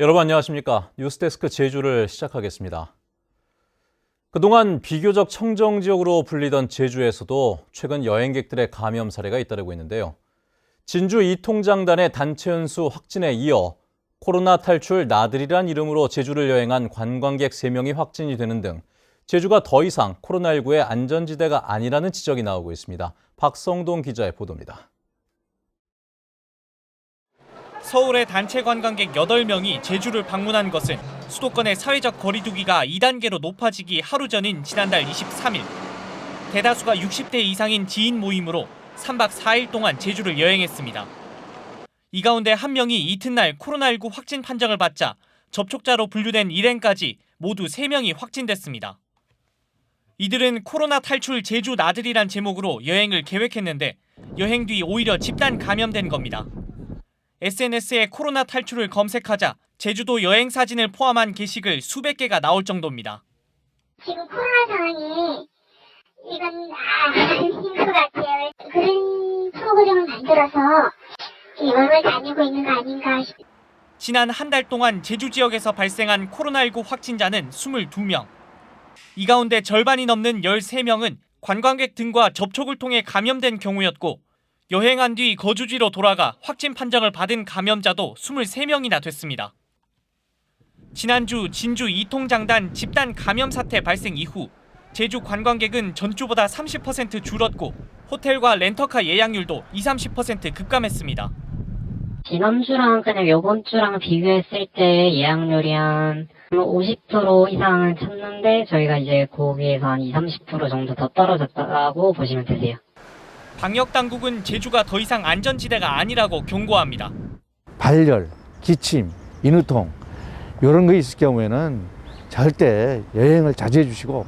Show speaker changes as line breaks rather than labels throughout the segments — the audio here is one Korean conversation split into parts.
여러분 안녕하십니까? 뉴스데스크 제주를 시작하겠습니다. 그동안 비교적 청정 지역으로 불리던 제주에서도 최근 여행객들의 감염 사례가 잇따르고 있는데요. 진주 이통장단의 단체 연수 확진에 이어 코로나 탈출 나들이란 이름으로 제주를 여행한 관광객 3명이 확진이 되는 등 제주가 더 이상 코로나19의 안전지대가 아니라는 지적이 나오고 있습니다. 박성동 기자의 보도입니다.
서울의 단체 관광객 8명이 제주를 방문한 것은 수도권의 사회적 거리 두기가 2단계로 높아지기 하루 전인 지난달 23일. 대다수가 60대 이상인 지인 모임으로 3박 4일 동안 제주를 여행했습니다. 이 가운데 한 명이 이튿날 코로나19 확진 판정을 받자 접촉자로 분류된 일행까지 모두 3명이 확진됐습니다. 이들은 코로나 탈출 제주 나들이란 제목으로 여행을 계획했는데 여행 뒤 오히려 집단 감염된 겁니다. SNS에 코로나 탈출을 검색하자 제주도 여행 사진을 포함한 게시글 수백 개가 나올 정도입니다.
지금 코로나 상황이 이건 아닌 것 같아요. 그런 프로그램을 만들어서 여행을 다니고 있는 거 아닌가 싶어요.
지난 한 달 동안 제주 지역에서 발생한 코로나19 확진자는 22명. 이 가운데 절반이 넘는 13명은 관광객 등과 접촉을 통해 감염된 경우였고 여행한 뒤 거주지로 돌아가 확진 판정을 받은 감염자도 23명이나 됐습니다. 지난주 진주 이통장단 집단 감염 사태 발생 이후 제주 관광객은 전주보다 30% 줄었고 호텔과 렌터카 예약률도 20-30% 급감했습니다.
지난주랑 그냥 요번 주랑 비교했을 때 예약률이 한 50% 이상은 찼는데 저희가 이제 거기에서 한 20-30% 정도 더 떨어졌다고 보시면 되세요.
방역당국은 제주가 더 이상 안전지대가 아니라고 경고합니다.
발열, 기침, 인후통 이런 거 있을 경우에는 절대 여행을 자제해 주시고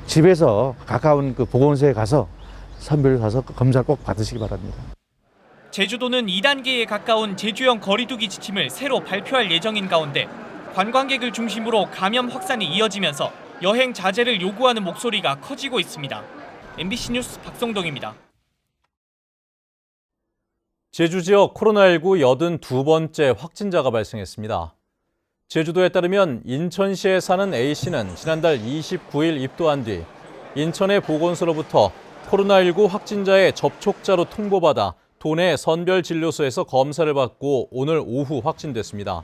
집에서 가까운 보건소에 가서 선별을 가서 검사를 꼭 받으시기 바랍니다.
제주도는 2단계에 가까운 제주형 거리두기 지침을 새로 발표할 예정인 가운데 관광객을 중심으로 감염 확산이 이어지면서 여행 자제를 요구하는 목소리가 커지고 있습니다. MBC 뉴스 박성동입니다.
제주 지역 코로나19 82번째 확진자가 발생했습니다. 제주도에 따르면 인천시에 사는 A씨는 지난달 29일 입도한 뒤 인천의 보건소로부터 코로나19 확진자의 접촉자로 통보받아 도내 선별진료소에서 검사를 받고 오늘 오후 확진됐습니다.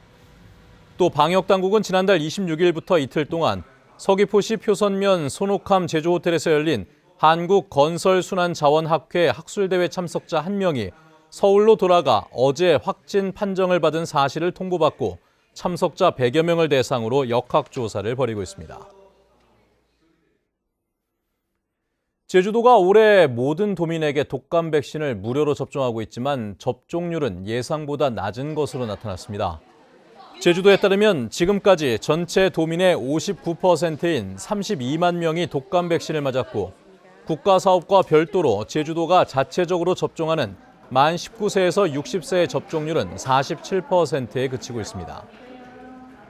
또 방역당국은 지난달 26일부터 이틀 동안 서귀포시 표선면 손옥함 제주호텔에서 열린 한국건설순환자원학회 학술대회 참석자 1명이 서울로 돌아가 어제 확진 판정을 받은 사실을 통보받고 참석자 100여 명을 대상으로 역학조사를 벌이고 있습니다. 제주도가 올해 모든 도민에게 독감 백신을 무료로 접종하고 있지만 접종률은 예상보다 낮은 것으로 나타났습니다. 제주도에 따르면 지금까지 전체 도민의 59%인 32만 명이 독감 백신을 맞았고 국가사업과 별도로 제주도가 자체적으로 접종하는 만 19세에서 60세의 접종률은 47%에 그치고 있습니다.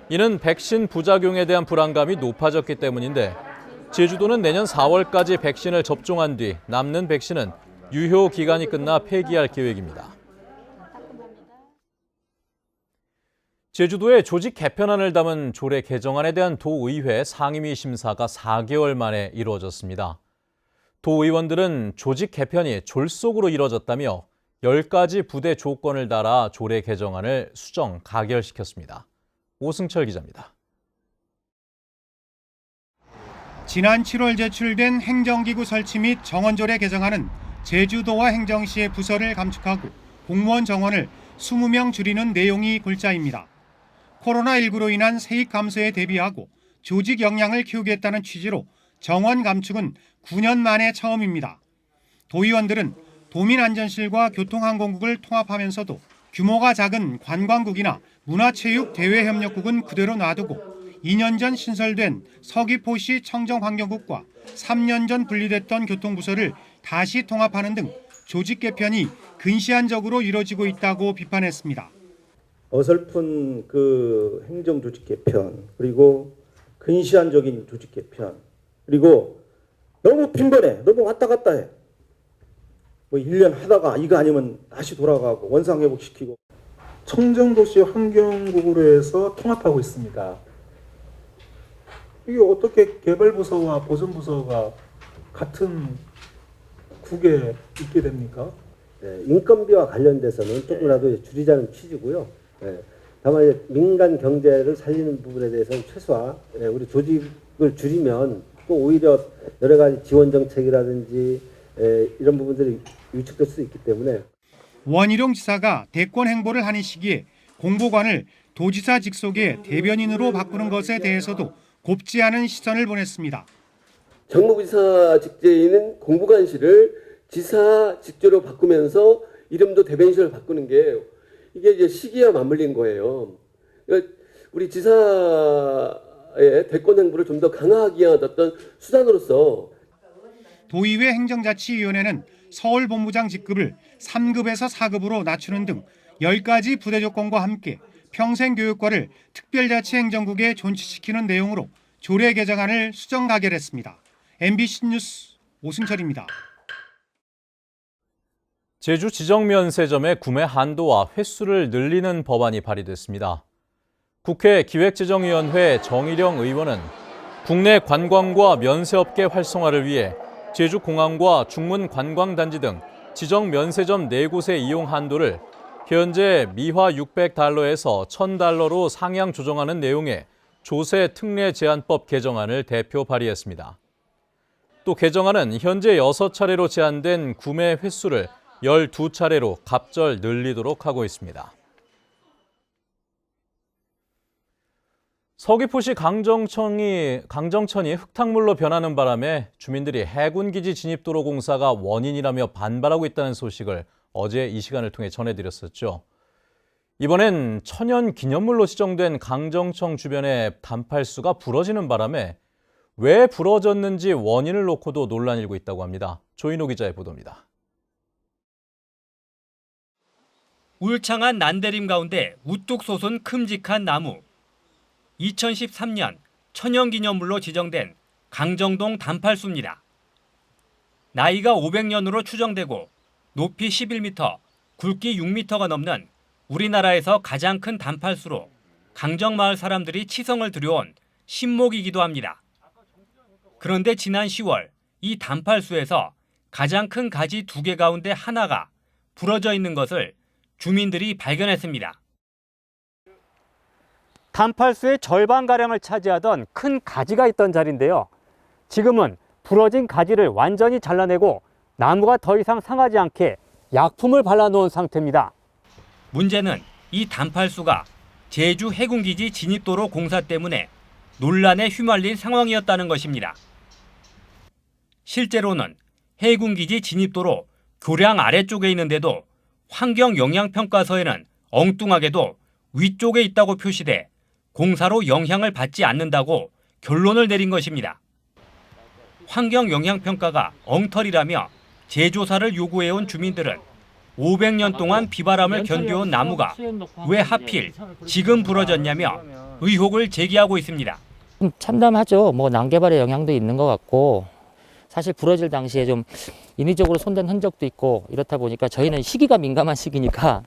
이는 백신 부작용에 대한 불안감이 높아졌기 때문인데 제주도는 내년 4월까지 백신을 접종한 뒤 남는 백신은 유효 기간이 끝나 폐기할 계획입니다. 제주도의 조직 개편안을 담은 조례 개정안에 대한 도의회 상임위 심사가 4개월 만에 이루어졌습니다. 도의원들은 조직 개편이 졸속으로 이뤄졌다며 10가지 부대 조건을 달아 조례 개정안을 수정, 가결시켰습니다. 오승철 기자입니다.
지난 7월 제출된 행정기구 설치 및 정원조례 개정안은 제주도와 행정시의 부서를 감축하고 공무원 정원을 20명 줄이는 내용이 골자입니다. 코로나19로 인한 세입 감소에 대비하고 조직 역량을 키우겠다는 취지로 정원 감축은 9년 만에 처음입니다. 도의원들은 도민안전실과 교통항공국을 통합하면서도 규모가 작은 관광국이나 문화체육대외협력국은 그대로 놔두고 2년 전 신설된 서귀포시 청정환경국과 3년 전 분리됐던 교통부서를 다시 통합하는 등 조직 개편이 근시안적으로 이뤄지고 있다고 비판했습니다.
어설픈 행정조직 개편, 그리고 근시안적인 조직 개편, 그리고 너무 빈번해, 너무 왔다 갔다 해. 1년 하다가 이거 아니면 다시 돌아가고 원상회복시키고
청정도시 환경국으로 해서 통합하고 있습니다. 이게 어떻게 개발부서와 보전부서가 같은 국에 있게 됩니까?
네, 인건비와 관련돼서는 조금이라도 줄이자는 취지고요. 네, 다만 이제 민간 경제를 살리는 부분에 대해서는 최소화, 우리 조직을 줄이면 또 오히려 여러 가지 지원 정책이라든지 이런 부분들이 위축될 수 있기 때문에.
원희룡 지사가 대권 행보를 하는 시기에 공보관을 도지사 직속의 대변인으로 바꾸는 것에 대해서도 곱지 않은 시선을 보냈습니다.
정무부지사 직제인 공보관실을 지사 직제로 바꾸면서 이름도 대변인실로 바꾸는 게 이게 이제 시기와 맞물린 거예요. 그러니까 우리 지사의 대권 행보를 좀 더 강화하기 위한 어떤 수단으로서
도의회 행정자치위원회는 서울본부장 직급을 3급에서 4급으로 낮추는 등 10가지 부대 조건과 함께 평생교육과를 특별자치행정국에 존치시키는 내용으로 조례 개정안을 수정 가결했습니다. MBC 뉴스 오승철입니다.
제주 지정면세점의 구매 한도와 횟수를 늘리는 법안이 발의됐습니다. 국회 기획재정위원회 정일영 의원은 국내 관광과 면세업계 활성화를 위해 제주공항과 중문관광단지 등 지정 면세점 4곳의 이용 한도를 현재 미화 600달러에서 1000달러로 상향 조정하는 내용의 조세 특례 제한법 개정안을 대표 발의했습니다. 또 개정안은 현재 6차례로 제한된 구매 횟수를 12차례로 갑절 늘리도록 하고 있습니다. 서귀포시 강정천이 흙탕물로 변하는 바람에 주민들이 해군기지 진입도로 공사가 원인이라며 반발하고 있다는 소식을 어제 이 시간을 통해 전해드렸었죠. 이번엔 천연기념물로 지정된 강정청 주변의 단팔수가 부러지는 바람에 왜 부러졌는지 원인을 놓고도 논란이 일고 있다고 합니다. 조인호 기자의 보도입니다.
울창한 난대림 가운데 우뚝 솟은 큼직한 나무. 2013년 천연기념물로 지정된 강정동 단팔수입니다. 나이가 500년으로 추정되고 높이 11m, 굵기 6m가 넘는 우리나라에서 가장 큰 단팔수로 강정마을 사람들이 치성을 들여온 신목이기도 합니다. 그런데 지난 10월 이 단팔수에서 가장 큰 가지 2개 가운데 하나가 부러져 있는 것을 주민들이 발견했습니다.
단팔수의 절반가량을 차지하던 큰 가지가 있던 자리인데요. 지금은 부러진 가지를 완전히 잘라내고 나무가 더 이상 상하지 않게 약품을 발라놓은 상태입니다.
문제는 이 단팔수가 제주 해군기지 진입도로 공사 때문에 논란에 휘말린 상황이었다는 것입니다. 실제로는 해군기지 진입도로 교량 아래쪽에 있는데도 환경영향평가서에는 엉뚱하게도 위쪽에 있다고 표시돼 공사로 영향을 받지 않는다고 결론을 내린 것입니다. 환경영향평가가 엉터리라며 재조사를 요구해온 주민들은 500년 동안 비바람을 견뎌온 나무가 왜 하필 지금 부러졌냐며 의혹을 제기하고 있습니다.
참담하죠. 뭐 난개발의 영향도 있는 것 같고 사실 부러질 당시에 좀 인위적으로 손댄 흔적도 있고 이렇다 보니까 저희는 시기가 민감한 시기니까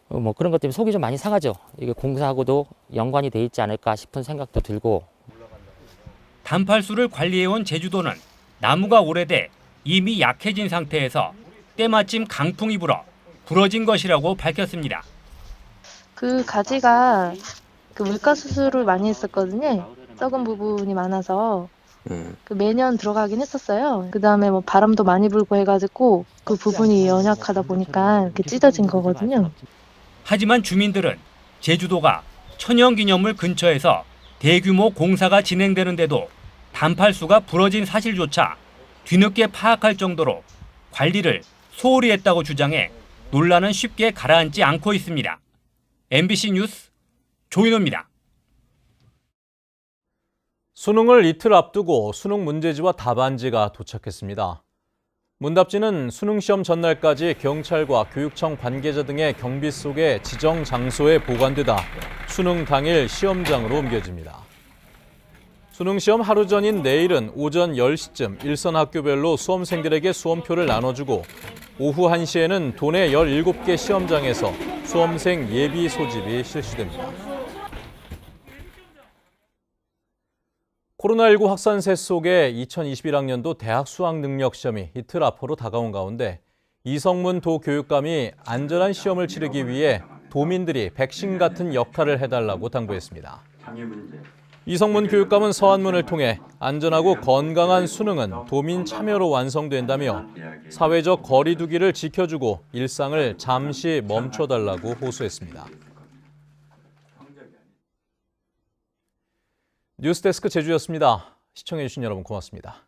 뭐 그런 것 때문에 속이 좀 많이 상하죠. 이게 공사하고도 연관이 돼 있지 않을까 싶은 생각도 들고.
단팔수를 관리해온 제주도는 나무가 오래돼 이미 약해진 상태에서 때마침 강풍이 불어 부러진 것이라고 밝혔습니다.
그 가지가 그 물가 수술을 많이 했었거든요. 썩은 부분이 많아서 그 매년 들어가긴 했었어요. 그 다음에 뭐 바람도 많이 불고 해가지고 그 부분이 연약하다 보니까 이렇게 찢어진 거거든요.
하지만 주민들은 제주도가 천연기념물 근처에서 대규모 공사가 진행되는데도 단팔수가 부러진 사실조차 뒤늦게 파악할 정도로 관리를 소홀히 했다고 주장해 논란은 쉽게 가라앉지 않고 있습니다. MBC 뉴스 조인호입니다.
수능을 이틀 앞두고 수능 문제지와 답안지가 도착했습니다. 문답지는 수능시험 전날까지 경찰과 교육청 관계자 등의 경비 속에 지정 장소에 보관되다 수능 당일 시험장으로 옮겨집니다. 수능시험 하루 전인 내일은 오전 10시쯤 일선 학교별로 수험생들에게 수험표를 나눠주고 오후 1시에는 도내 17개 시험장에서 수험생 예비 소집이 실시됩니다. 코로나19 확산세 속에 2021학년도 대학 수학능력시험이 이틀 앞으로 다가온 가운데 이성문 도교육감이 안전한 시험을 치르기 위해 도민들이 백신 같은 역할을 해달라고 당부했습니다. 이성문 교육감은 서한문을 통해 안전하고 건강한 수능은 도민 참여로 완성된다며 사회적 거리 두기를 지켜주고 일상을 잠시 멈춰달라고 호소했습니다. 뉴스데스크 제주였습니다. 시청해주신 여러분 고맙습니다.